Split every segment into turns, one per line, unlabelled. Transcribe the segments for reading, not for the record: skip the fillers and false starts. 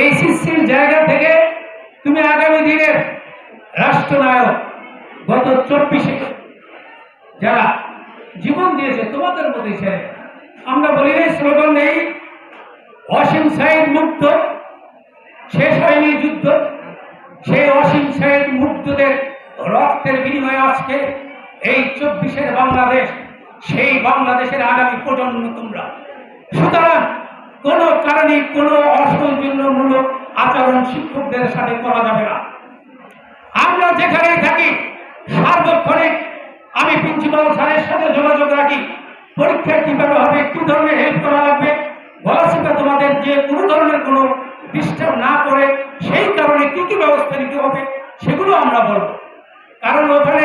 এই সৃষ্টির জায়গা থেকে তুমি আগামী দিনের রাষ্ট্রনায়ক গত 24-এ যারা জীবন দিয়েছে তোমাদের মধ্যে ছেড়ে আমরা বলি না স্লোগান নেই অসীম সাইদ মুক্ত শেষ হয়নি যুদ্ধ সেই অসীম সাইদ মুক্তদের রক্তের বিনিময়ে আজকে এই 24-এর বাংলাদেশ সেই বাংলাদেশের আগামী প্রজন্ম তোমরা সুতরাং কোন কারণে কোনো অসৌজন্যমূলক আচরণ শিক্ষকদের সাথে করা যাবে না আমরা যেখানেই থাকি সার্বক্ষণিক আমি প্রিন্সিপাল স্যারের সাথে যোগাযোগ রাখি পরীক্ষা কিভাবে হবে কি ধরনের হেল্প করা লাগবে গলাচিপা তোমাদের যে কোনো ধরনের কোনো ডিস্টার্ব না করে সেই কারণে কি কি ব্যবস্থা নিতে হবে সেগুলো আমরা বলব কারণ ওখানে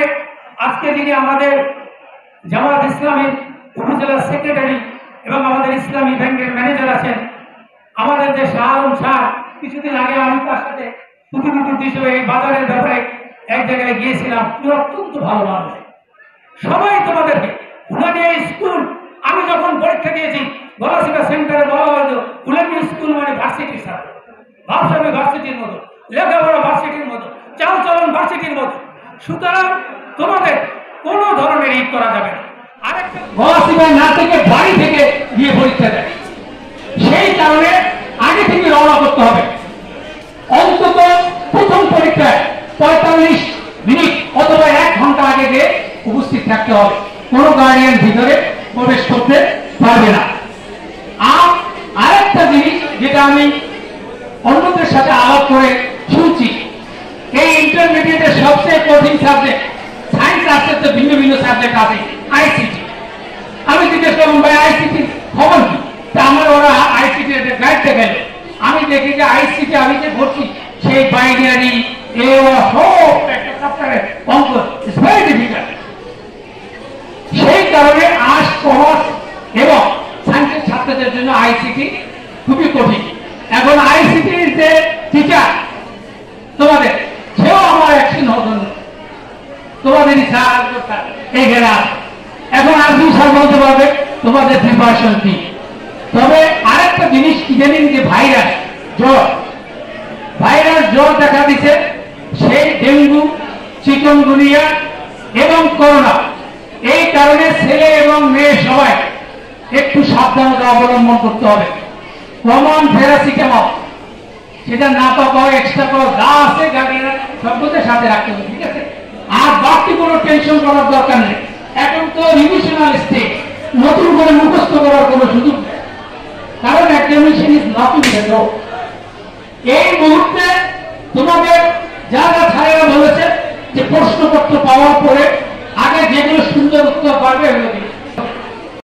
আজকে যিনি আমাদের জামাত ইসলামের উপজেলা সেক্রেটারি এবং আমাদের ইসলামী ব্যাংকের ম্যানেজার আছেন আমাদের যে শাহ আলম শাহ কিছুদিন আগে আমি তার সাথে প্রতিনিধি হিসেবে এই বাজারের ব্যাপারে এক জায়গায় গিয়েছিলাম তিনি অত্যন্ত ভালো মানুষ সবাই তোমাদেরকে উনানি স্কুল আমি যখন পরীক্ষা দিয়েছি গলাচিপা সেন্টারে বলা হয়তো উনানি স্কুল মানে ভার্সিটির সাথে ভাবসাবে ভার্সিটির মতো লেখাপড়া ভার্সিটির মতো চালচলন ভার্সিটির মতো সুতরাং তোমাদের কোনো ধরনের ই করা যাবে না আরেকটা গলাচিপায় না থেকে বাড়ি থেকে গিয়ে পরীক্ষা দেয় সেই কারণে আগে থেকে রওনা করতে হবে অন্তত প্রথম পরীক্ষায় 45 মিনিট অথবা 1 ঘন্টা আগে গিয়ে উপস্থিত থাকতে হবে কোনো গার্ডিয়ান ভিতরে প্রবেশ করতে পারবে না আরেকটা জিনিস যেটা আমি অন্যদের সাথে আলাপ করে শুনছি এই ইন্টারমিডিয়েটের সবচেয়ে কঠিন সাবজেক্ট সায়েন্স আছে তো ভিন্ন ভিন্ন সাবজেক্ট আছে আইসিটি আমি জিজ্ঞেস করলাম ভাই আইসিটি খবর কি তা আমার ওরা আইসিটি গাইড গেল আমি দেখি যে আইসিটি আমি যে ভর্তি সেই বাইনারি অঙ্ক ইটস ভেরি ডিফিকাল্ট সেই কারণে আর্টস কমার্স এবং সায়েন্সের ছাত্রদের জন্য আইসিটি খুবই কঠিন এখন আইসিটির যে টিচার তোমাদের সেও আমার অ্যাকশন হতো তোমাদেরই স্যার এখানে আছে এখন আর 2 সাল বলতে পারবে তোমাদের প্রিপারেশন কি তবে আরেকটা জিনিস কি জানেন যে ভাইরাস জ্বর দেখা দিচ্ছে সেই ডেঙ্গু চিকনগুনিয়া এবং করোনা এই কারণে ছেলে এবং মেয়ে সবাই একটু সাবধানতা অবলম্বন করতে হবে কমন প্যারাসিটামল সেটা না পাওয়া এক্সট্রা পাওয়া যা আছে গাড়িরা সবগুলোর সাথে রাখতে হবে ঠিক আছে আর বাড়তি কোনো টেনশন করার দরকার নেই এখন তো রিভিশনাল স্টেজ নতুন করে মুখস্থ করার কোনো সুযোগ নেই কারণ examination is not in the এই মুহূর্তে তোমাদের যারা ছাড়েরা বলেছে যে প্রশ্নপত্র পাওয়ার পরে